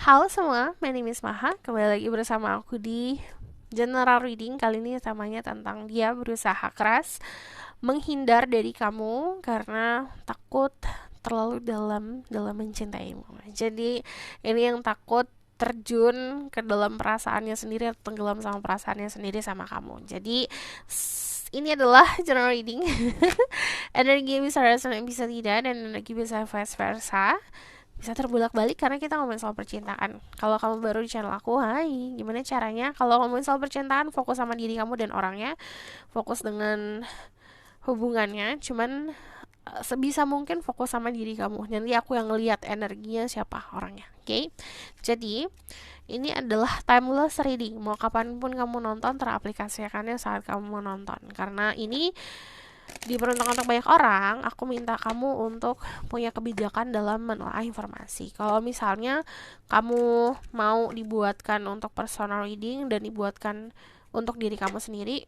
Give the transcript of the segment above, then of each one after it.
Halo semua, my name is Maha. Kembali lagi bersama aku di General Reading. Kali ini temanya tentang dia berusaha keras menghindar dari kamu karena takut terlalu dalam mencintaimu. Jadi ini yang takut terjun ke dalam perasaannya sendiri atau tenggelam sama perasaannya sendiri sama kamu. Jadi ini adalah general reading. Energi bisa resonate bisa tidak, dan energi bisa vice versa, bisa terbulak-balik karena kita ngomongin soal percintaan. Kalau kamu baru di channel aku, hai, gimana caranya? Kalau ngomongin soal percintaan, fokus sama diri kamu dan orangnya, fokus dengan hubungannya, cuman sebisa mungkin fokus sama diri kamu. Nanti aku yang ngeliat energinya siapa orangnya, oke? Okay? Jadi ini adalah timeless reading. Mau kapanpun kamu nonton, teraplikasikannya saat kamu menonton. Karena ini diperuntukkan untuk banyak orang, aku minta kamu untuk punya kebijakan dalam menelaah informasi. Kalau misalnya kamu mau dibuatkan untuk personal reading dan dibuatkan untuk diri kamu sendiri,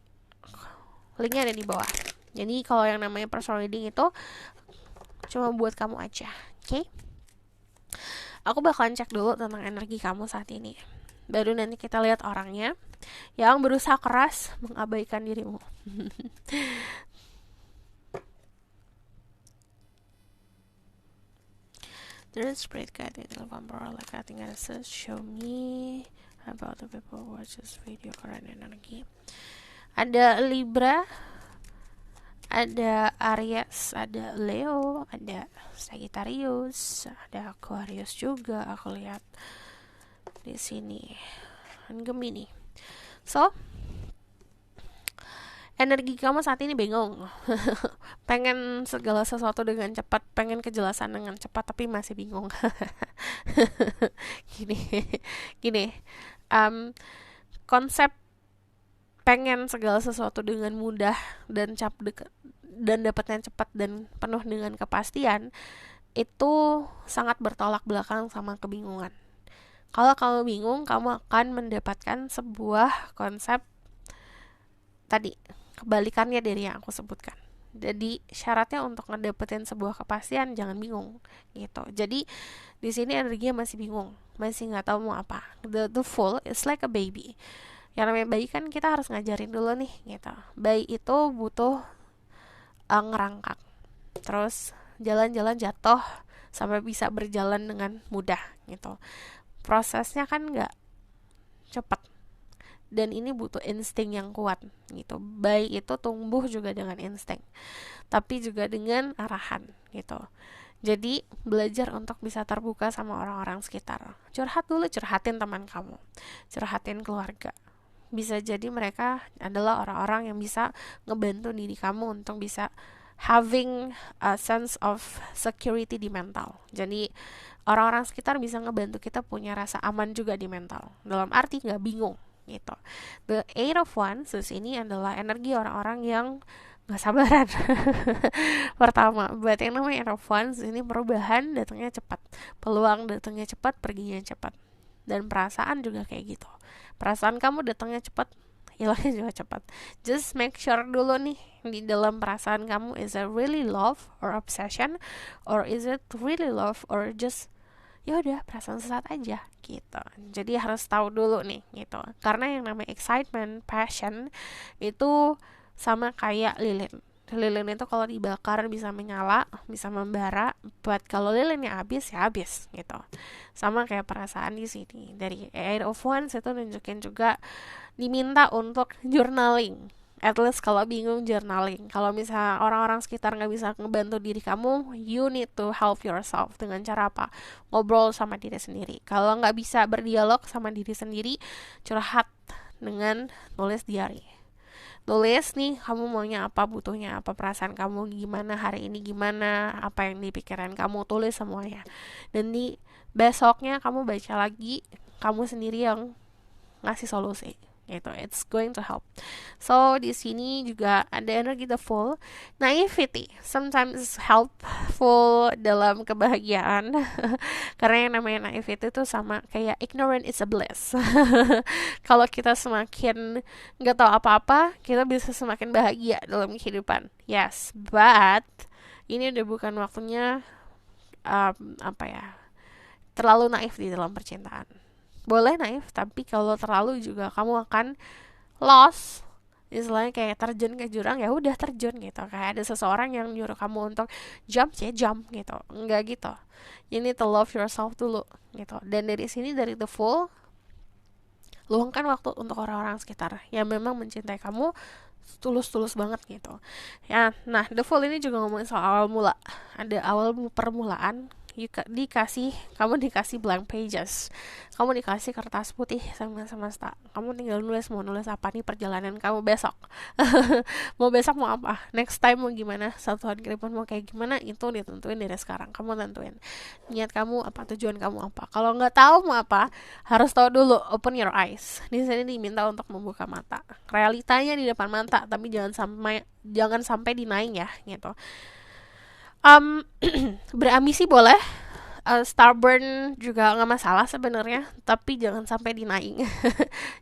linknya ada di bawah. Jadi kalau yang namanya personal reading itu cuma buat kamu aja, oke? Okay? Aku bakalan cek dulu tentang energi kamu saat ini. Baru nanti kita lihat orangnya yang berusaha keras mengabaikan dirimu. There is spirit guide in the vampire like I think it says show me about the people who watch this video current energy. Ada Libra, ada Aries, ada Leo, ada Sagittarius, ada Aquarius juga aku lihat di sini, dan Gemini. So, energi kamu saat ini bingung. Pengen segala sesuatu dengan cepat, pengen kejelasan dengan cepat, tapi masih bingung. gini gini konsep pengen segala sesuatu dengan mudah dan dan dapatnya cepat dan penuh dengan kepastian itu sangat bertolak belakang sama kebingungan. Kalau kamu bingung, kamu akan mendapatkan sebuah konsep tadi, kebalikannya dari yang aku sebutkan. Jadi syaratnya untuk ngedapetin sebuah kepastian jangan bingung gitu. Jadi di sini energinya masih bingung, masih nggak tahu mau apa. The fool is like a baby. Yang namanya bayi kan kita harus ngajarin dulu nih gitu. Bayi itu butuh ngerangkak, terus jalan-jalan jatuh sampai bisa berjalan dengan mudah gitu. Prosesnya kan nggak cepat, dan ini butuh insting yang kuat gitu. Bayi itu tumbuh juga dengan insting, tapi juga dengan arahan gitu. Jadi belajar untuk bisa terbuka sama orang-orang sekitar. Curhat dulu, curhatin teman kamu, curhatin keluarga. Bisa jadi mereka adalah orang-orang yang bisa ngebantu diri kamu untuk bisa having a sense of security di mental. Jadi orang-orang sekitar bisa ngebantu kita punya rasa aman juga di mental, dalam arti nggak bingung gitu. The Eight of Wands ini adalah energi orang-orang yang nggak sabaran. Pertama, buat yang namanya Eight of Wands ini perubahan datangnya cepat, peluang datangnya cepat, perginya cepat, dan perasaan juga kayak gitu. Perasaan kamu datangnya cepat, hilangnya juga cepat. Just make sure dulu nih di dalam perasaan kamu, is it really love or obsession, or is it really love or just ya udah perasaan sesaat aja gitu. Jadi harus tahu dulu nih gitu. Karena yang namanya excitement, passion itu sama kayak lilin. Lilin itu kalau dibakar bisa menyala, bisa membara, buat kalau lilinnya habis ya habis gitu. Sama kayak perasaan di sini. Dari Eight of Wands itu nunjukin juga diminta untuk journaling. At least kalau bingung, journaling. Kalau misalnya orang-orang sekitar nggak bisa ngebantu diri kamu, you need to help yourself. Dengan cara apa? Ngobrol sama diri sendiri. Kalau nggak bisa berdialog sama diri sendiri, curhat dengan nulis diary. Tulis nih, kamu maunya apa, butuhnya apa, perasaan kamu gimana, hari ini gimana, apa yang di pikiran kamu, tulis semuanya. Dan di besoknya kamu baca lagi, kamu sendiri yang ngasih solusi gitu. It's going to help. So di sini juga ada energi the Fool. Naivety sometimes helpful dalam kebahagiaan. Karena yang namanya naivety itu sama kayak ignorant is a bliss. Kalau kita semakin nggak tahu apa-apa, kita bisa semakin bahagia dalam kehidupan. Yes, but ini udah bukan waktunya apa ya, terlalu naif di dalam percintaan. Boleh naif, tapi kalau terlalu juga kamu akan lost. Istilahnya kayak terjun ke jurang, ya udah terjun gitu. Kayak ada seseorang yang nyuruh kamu untuk jump, ya jump gitu. Enggak gitu. You need to love yourself dulu gitu. Dan dari sini, dari The Fool, luangkan waktu untuk orang-orang sekitar yang memang mencintai kamu tulus-tulus banget gitu. Ya, nah The Fool ini juga ngomongin soal awal mula. Ada awal permulaan, kamu dikasih blank pages, kamu dikasih kertas putih sama semesta, kamu tinggal nulis mau nulis apa nih perjalanan kamu besok. Mau besok mau apa, next time mau gimana, 1 tahun ke depan mau kayak gimana, itu ditentuin dari sekarang. Kamu tentuin niat kamu apa, tujuan kamu apa. Kalau nggak tahu mau apa, harus tahu dulu. Open your eyes. Di sini diminta untuk membuka mata, realitanya di depan mata, tapi jangan sampai denying ya gitu. Berambisi boleh, stubborn juga nggak masalah sebenarnya, tapi jangan sampai denying.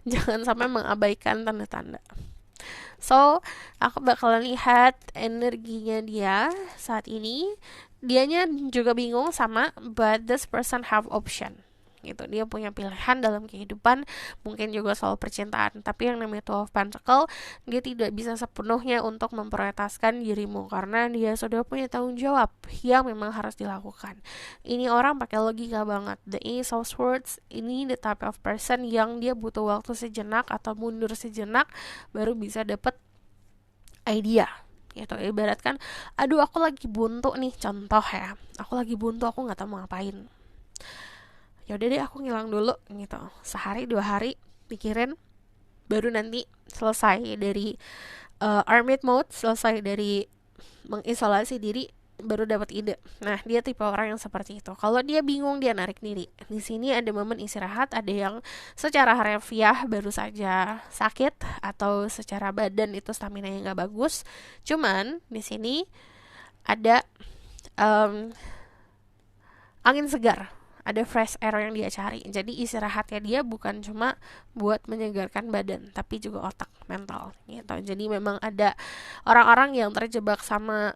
Jangan sampai mengabaikan tanda-tanda. So, aku bakalan lihat energinya dia saat ini. Dianya juga bingung sama, but this person have option gitu. Dia punya pilihan dalam kehidupan, mungkin juga soal percintaan. Tapi yang namanya 12 Pentacle, dia tidak bisa sepenuhnya untuk memprioritaskan dirimu, karena dia sudah punya tanggung jawab yang memang harus dilakukan. Ini orang pakai logika banget. The Ace of Swords ini the type of person yang dia butuh waktu sejenak atau mundur sejenak baru bisa dapet idea gitu. Ibaratkan, aduh aku lagi buntu nih, contoh ya, aku lagi buntu, aku nggak tahu mau ngapain. Yaudah deh, aku ngilang dulu gitu, sehari 2 hari pikirin, baru nanti selesai dari hermit mode, selesai dari mengisolasi diri, baru dapat ide. Nah, dia tipe orang yang seperti itu. Kalau dia bingung, dia narik diri. Di sini ada momen istirahat, ada yang secara harfiah baru saja sakit, atau secara badan itu stamina yang nggak bagus. Cuman di sini ada angin segar, ada fresh air yang dia cari. Jadi istirahatnya dia bukan cuma buat menyegarkan badan, tapi juga otak, mental gitu. Jadi memang ada orang-orang yang terjebak sama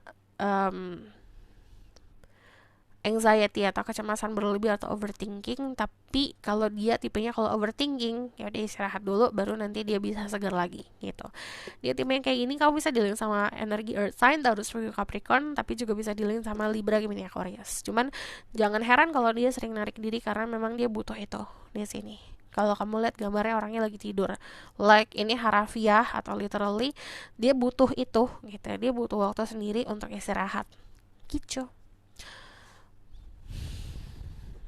anxiety atau kecemasan berlebih atau overthinking, tapi kalau dia tipenya kalau overthinking, ya udah istirahat dulu, baru nanti dia bisa segar lagi gitu. Dia tipe yang kayak gini, kamu bisa dealing sama energi earth sign, Taurus, Virgo, Capricorn, tapi juga bisa dealing sama Libra, Gemini, Aquarius. Cuman jangan heran kalau dia sering narik diri, karena memang dia butuh itu di sini. Kalau kamu lihat gambarnya, orangnya lagi tidur, like ini harafiah atau literally dia butuh itu gitu. Dia butuh waktu sendiri untuk istirahat gitu.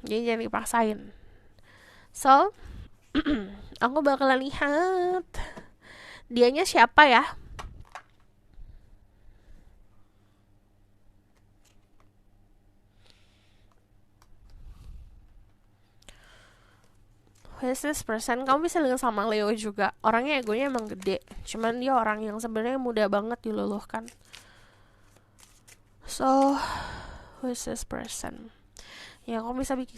Jadi jangan dipaksain. So, aku bakalan lihat dianya siapa ya. Who is this person? Kamu bisa lihat sama Leo juga. Orangnya egonya emang gede. Cuman dia orang yang sebenarnya mudah banget diluluhkan. So, who is this person? Ya, kamu bisa bikin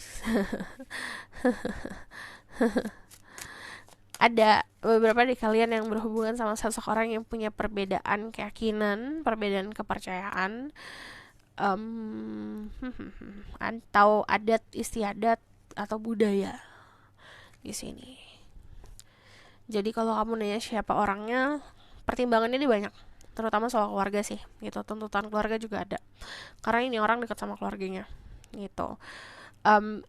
ada beberapa dari kalian yang berhubungan sama seseorang yang punya perbedaan keyakinan, perbedaan kepercayaan, atau adat istiadat atau budaya di sini. Jadi kalau kamu nanya siapa orangnya, pertimbangannya ini banyak, terutama soal keluarga sih gitu. Tuntutan keluarga juga ada, karena ini orang dekat sama keluarganya gitu.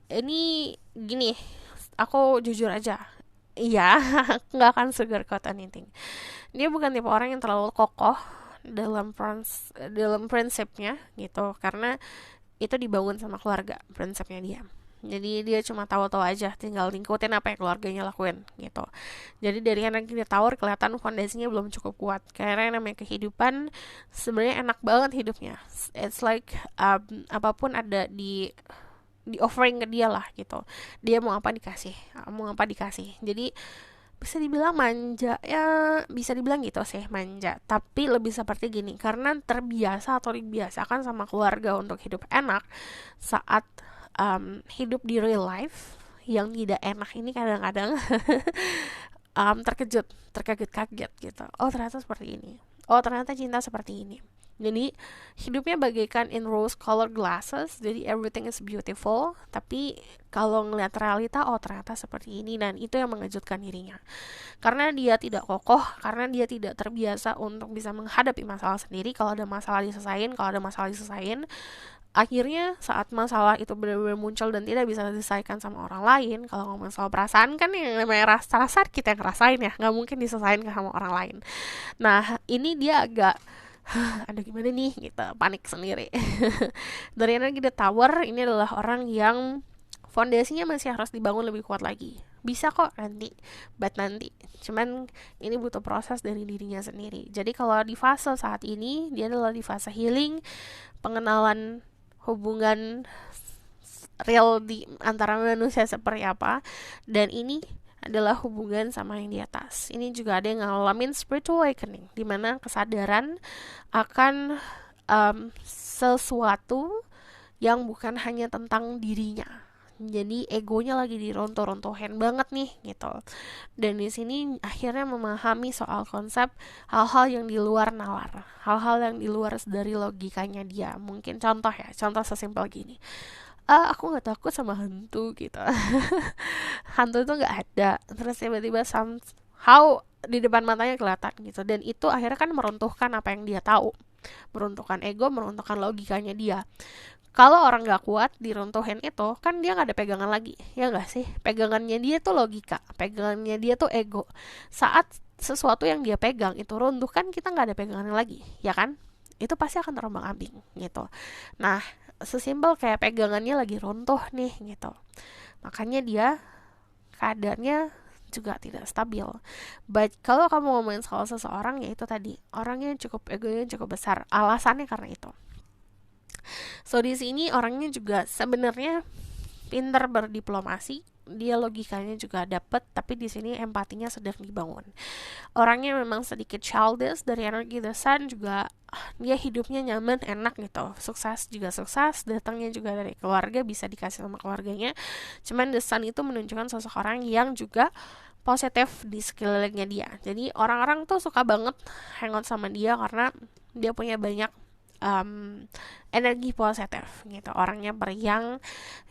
Ini gini, aku jujur aja, iya, nggak akan sugarcoat anything. Dia bukan tipe orang yang terlalu kokoh dalam prinsipnya gitu, karena itu dibangun sama keluarga prinsipnya dia. Jadi dia cuma tahu-tahu aja, tinggal ngikutin apa yang keluarganya lakuin gitu. Jadi dari energi dia Taur, kelihatan fondasinya belum cukup kuat. Karena namanya kehidupan sebenarnya enak banget hidupnya. It's like apapun ada di offering ke dia lah gitu. Dia mau apa dikasih, mau apa dikasih. Jadi bisa dibilang manja ya, bisa dibilang gitu sih, manja. Tapi lebih seperti gini, karena terbiasa atau dibiasakan sama keluarga untuk hidup enak, saat hidup di real life yang tidak enak ini kadang-kadang terkaget-kaget gitu. Oh ternyata seperti ini, oh ternyata cinta seperti ini Jadi hidupnya bagaikan in rose colored glasses, jadi everything is beautiful, tapi kalau ngeliat realita, oh ternyata seperti ini, dan itu yang mengejutkan dirinya. Karena dia tidak kokoh, karena dia tidak terbiasa untuk bisa menghadapi masalah sendiri. Kalau ada masalah diselesain, akhirnya saat masalah itu benar-benar muncul dan tidak bisa diselesaikan sama orang lain, kalau ngomong soal perasaan kan yang namanya rasa kita yang ngerasain ya, nggak mungkin diselesaikan sama orang lain. Nah ini dia agak ada gimana nih gitu, panik sendiri. Dari energi The Tower, ini adalah orang yang fondasinya masih harus dibangun lebih kuat lagi. Bisa kok nanti, cuman ini butuh proses dari dirinya sendiri. Jadi kalau di fase saat ini, dia adalah di fase healing, pengenalan hubungan real di antara manusia seperti apa, dan ini adalah hubungan sama yang di atas. Ini juga ada yang ngalamin spiritual awakening, di mana kesadaran akan sesuatu yang bukan hanya tentang dirinya. Jadi egonya lagi dirontoh-rontohin banget nih gitu. Dan di sini akhirnya memahami soal konsep hal-hal yang di luar nalar, hal-hal yang di luar dari logikanya dia. Mungkin contoh sesimpel gini. Aku nggak takut sama hantu gitu. Hantu itu nggak ada, terus tiba-tiba somehow di depan matanya kelihatan gitu, dan itu akhirnya kan meruntuhkan apa yang dia tahu, meruntuhkan ego, meruntuhkan logikanya dia. Kalau orang nggak kuat diruntuhin itu, kan dia nggak ada pegangan lagi, ya nggak sih? Pegangannya dia tuh logika, pegangannya dia tuh ego. Saat sesuatu yang dia pegang itu runtuh, kan kita nggak ada pegangan lagi, ya kan? Itu pasti akan terombang ambing gitu. Nah, sesimpel kayak pegangannya lagi runtuh nih gitu, makanya dia keadaannya juga tidak stabil. But kalau kamu ngomongin soal seseorang, ya itu tadi, orangnya egonya cukup besar, alasannya karena itu. So di sini orangnya juga sebenarnya pinter berdiplomasi, dia logikanya juga dapet, tapi di sini empatinya sedang dibangun. Orangnya memang sedikit childish, dari energi The Sun juga dia hidupnya nyaman, enak gitu, sukses, datangnya juga dari keluarga, bisa dikasih sama keluarganya. Cuman The Sun itu menunjukkan sosok orang yang juga positif di sekelilingnya dia. Jadi orang-orang tuh suka banget hangout sama dia karena dia punya banyak energi positif gitu, orangnya periang,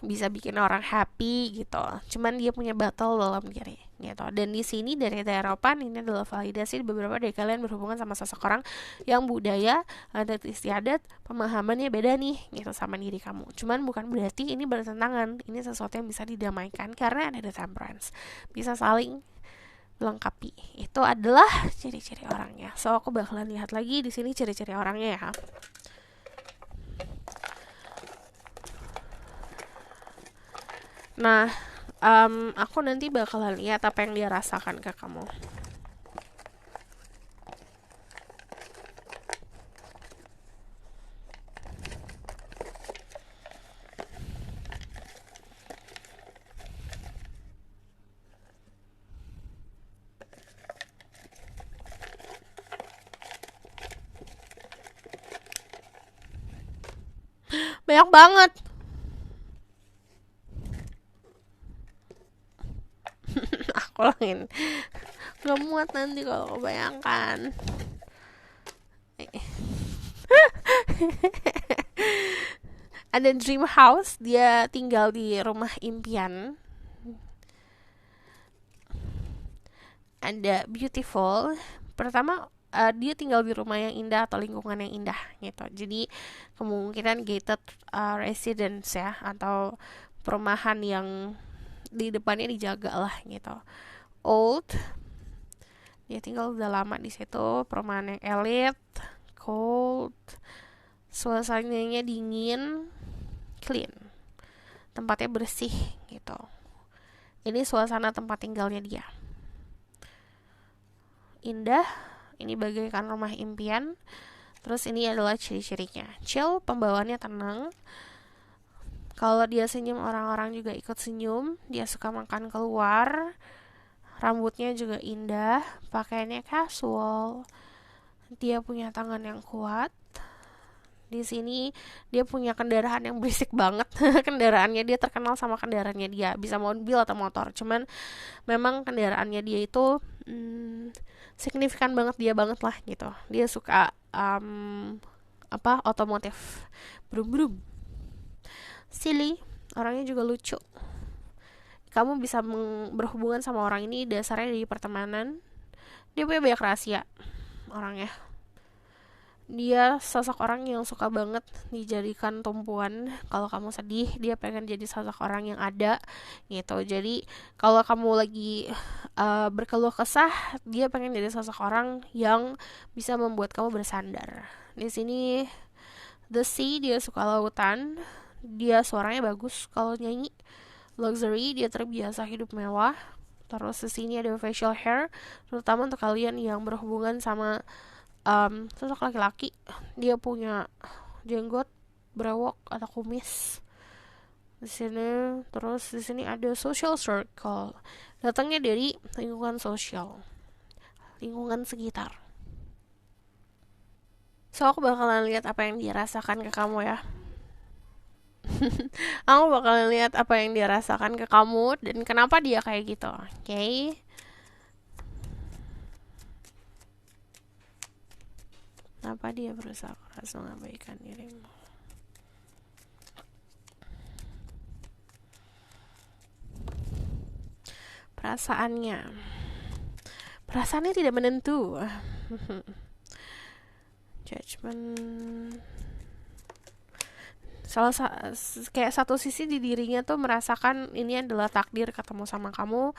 bisa bikin orang happy gitu. Cuman dia punya battle dalam diri gitu. Dan di sini dari Eropa ini adalah validasi beberapa dari kalian berhubungan sama seseorang yang budaya, adat istiadat, pemahamannya beda nih gitu sama diri kamu. Cuman bukan berarti ini bertentangan, ini sesuatu yang bisa didamaikan karena ada the temperance, bisa saling melengkapi. Itu adalah ciri-ciri orangnya. So aku bakalan lihat lagi di sini ciri-ciri orangnya ya. Nah, aku nanti bakalan lihat apa yang dia rasakan ke kamu. Banyak banget. Aku ulangin. Gak muat nanti kalau kebayangkan. Ada dream house, dia tinggal di rumah impian. Ada beautiful. Pertama, dia tinggal di rumah yang indah atau lingkungan yang indah gitu. Jadi kemungkinan gated residence ya, atau perumahan yang di depannya dijaga lah gitu. Old, dia tinggal udah lama di situ. Perumahan yang elite, cold, suasananya dingin, clean, tempatnya bersih gitu. Ini suasana tempat tinggalnya dia. Indah, ini bagaikan rumah impian. Terus ini adalah ciri-cirinya. Chill, pembawaannya tenang. Kalau dia senyum, orang-orang juga ikut senyum. Dia suka makan keluar. Rambutnya juga indah, pakaiannya casual. Dia punya tangan yang kuat. Di sini dia punya kendaraan yang berisik banget. Kendaraannya, dia terkenal sama kendaraannya dia, bisa mobil atau motor. Cuman memang kendaraannya dia itu signifikan banget, dia banget lah gitu. Dia suka otomotif. Brum brum. Silly, orangnya juga lucu. Kamu bisa berhubungan sama orang ini dasarnya dari pertemanan. Dia punya banyak rahasia orangnya. Dia sosok orang yang suka banget dijadikan tumpuan. Kalau kamu sedih, dia pengen jadi sosok orang yang ada gitu. Jadi kalau kamu lagi berkeluh kesah, dia pengen jadi sosok orang yang bisa membuat kamu bersandar. Di sini The Sea, dia suka lautan. Dia suaranya bagus kalau nyanyi. Luxury, dia terbiasa hidup mewah. Terus di sini ada facial hair, terutama untuk kalian yang berhubungan sama sosok laki-laki. Dia punya jenggot, brewok atau kumis. Di sini terus di sini ada social circle. Datangnya dari lingkungan sosial, lingkungan sekitar. So aku bakalan lihat apa yang dia rasakan ke kamu ya. Aku bakalan lihat apa yang dia rasakan ke kamu dan kenapa dia kayak gitu. Oke. Kenapa dia berusaha keras mengabaikan dirimu? Perasaannya tidak menentu. Judgment. Kayak satu sisi di dirinya tuh merasakan ini adalah takdir ketemu sama kamu,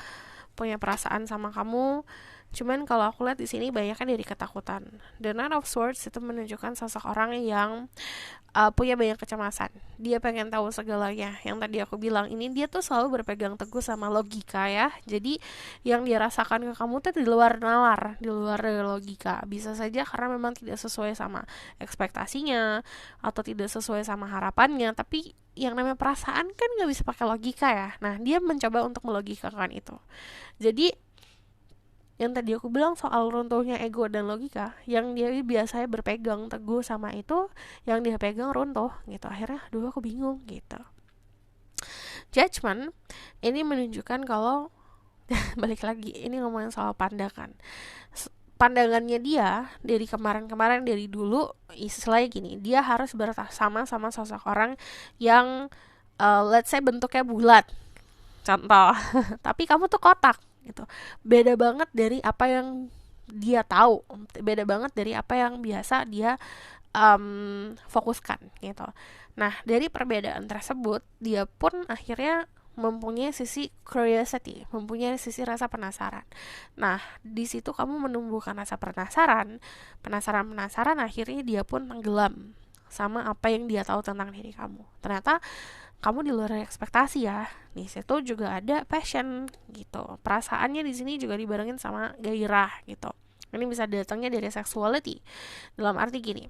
punya perasaan sama kamu. Cuman kalau aku lihat di sini banyaknya dari ketakutan. The Nine of Swords itu menunjukkan sosok orang yang punya banyak kecemasan. Dia pengen tahu segalanya. Yang tadi aku bilang, ini dia tuh selalu berpegang teguh sama logika ya. Jadi yang dia rasakan ke kamu tuh di luar nalar, di luar dari logika. Bisa saja karena memang tidak sesuai sama ekspektasinya atau tidak sesuai sama harapannya. Tapi yang namanya perasaan kan nggak bisa pakai logika ya. Nah, dia mencoba untuk melogikakan itu. Jadi yang tadi aku bilang soal runtuhnya ego dan logika, yang dia biasanya berpegang teguh sama itu, yang dia pegang runtuh gitu. Akhirnya dulu aku bingung gitu. Judgment ini menunjukkan kalau balik lagi ini ngomongin soal pandangannya dia dari kemarin-kemarin, dari dulu, istilahnya gini, dia harus bersama sama sosok orang yang let's say bentuknya bulat, contoh. Tapi kamu tuh kotak gitu. Beda banget dari apa yang dia tahu, beda banget dari apa yang biasa dia fokuskan gitu. Nah, dari perbedaan tersebut, dia pun akhirnya mempunyai sisi curiosity, mempunyai sisi rasa penasaran. Nah, di situ kamu menumbuhkan rasa penasaran, akhirnya dia pun tenggelam sama apa yang dia tahu tentang diri kamu. Ternyata kamu di luar ekspektasi ya. Di situ juga ada passion gitu. Perasaannya di sini juga dibarengin sama gairah gitu. Ini bisa datangnya dari sexuality. Dalam arti gini,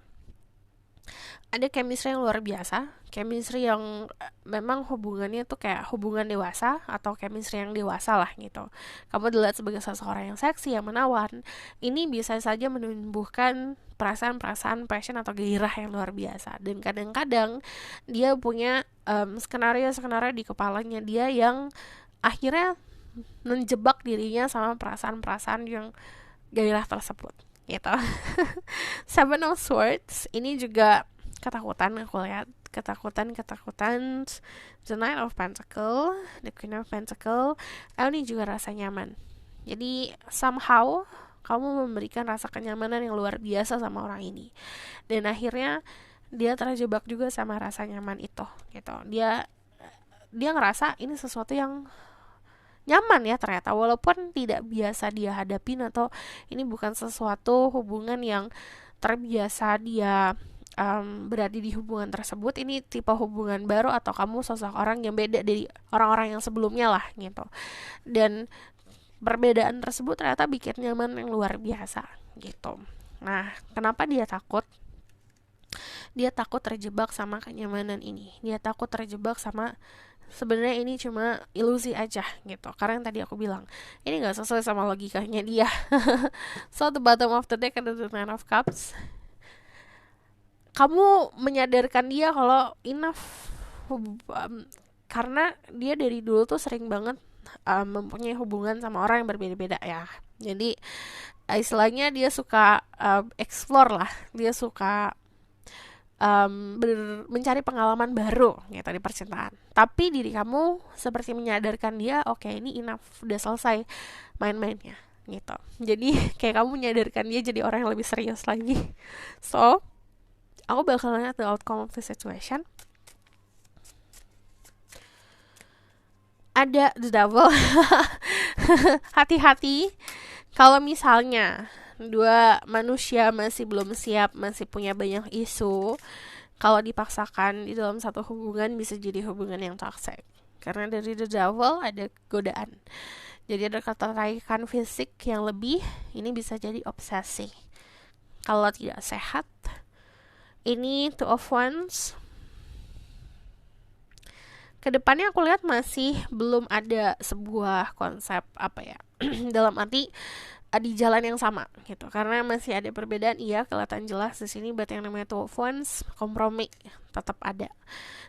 ada chemistry yang luar biasa, chemistry yang memang hubungannya tuh kayak hubungan dewasa atau chemistry yang dewasa lah gitu. Kamu dilihat sebagai seseorang yang seksi, yang menawan. Ini bisa saja menumbuhkan perasaan-perasaan passion atau gairah yang luar biasa. Dan kadang-kadang dia punya skenario-skenario di kepalanya dia yang akhirnya menjebak dirinya sama perasaan-perasaan yang gairah tersebut gitu. Seven of Swords ini juga ketakutan, aku lihat ketakutan. The Knight of Pentacle, The Queen of Pentacle, ini juga rasa nyaman. Jadi somehow kamu memberikan rasa kenyamanan yang luar biasa sama orang ini, dan akhirnya dia terjebak juga sama rasa nyaman itu gitu. Dia ngerasa ini sesuatu yang nyaman ya ternyata, walaupun tidak biasa dia hadapin, atau ini bukan sesuatu hubungan yang terbiasa dia berada di hubungan tersebut. Ini tipe hubungan baru, atau kamu sosok orang yang beda dari orang-orang yang sebelumnya lah gitu. Dan perbedaan tersebut ternyata bikin nyaman yang luar biasa gitu. Nah, kenapa dia takut? Dia takut terjebak sama kenyamanan ini. Dia takut terjebak sama sebenarnya ini cuma ilusi aja gitu. Karena yang tadi aku bilang, ini gak sesuai sama logikanya dia. So the bottom of the deck ada the Nine of Cups. Kamu menyadarkan dia kalau enough, karena dia dari dulu tuh sering banget mempunyai hubungan sama orang yang berbeda-beda ya. Jadi istilahnya dia suka explore lah, dia suka mencari pengalaman baru gitu di percintaan. Tapi diri kamu seperti menyadarkan dia, oke, ini enough, udah selesai main-mainnya gitu. Jadi kayak kamu menyadarkan dia jadi orang yang lebih serius lagi. So, aku bakal lihat the outcome of the situation. Ada the devil. Hati-hati kalau misalnya dua manusia masih belum siap, masih punya banyak isu, kalau dipaksakan di dalam satu hubungan bisa jadi hubungan yang toxic. Karena dari the devil ada godaan. Jadi ada ketertarikan fisik yang lebih, ini bisa jadi obsesi. Kalau tidak sehat, ini two of wands. Kedepannya aku lihat masih belum ada sebuah konsep apa ya dalam arti di jalan yang sama gitu, karena masih ada perbedaan. Iya, kelihatan jelas di sini, but yang namanya two of wands, kompromi tetap ada.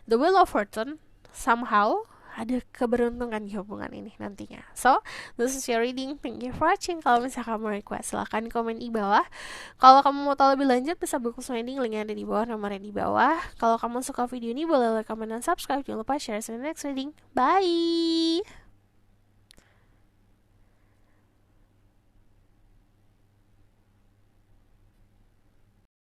The wheel of fortune, somehow ada keberuntungan di hubungan ini nantinya. So, this is your reading. Thank you for watching. Kalau misalnya kamu request, silahkan komen di bawah. Kalau kamu mau tahu lebih lanjut, bisa buku reading, linknya ada di bawah, nomornya di bawah. Kalau kamu suka video ini, boleh like, comment, dan subscribe. Jangan lupa share. See you next reading. Bye!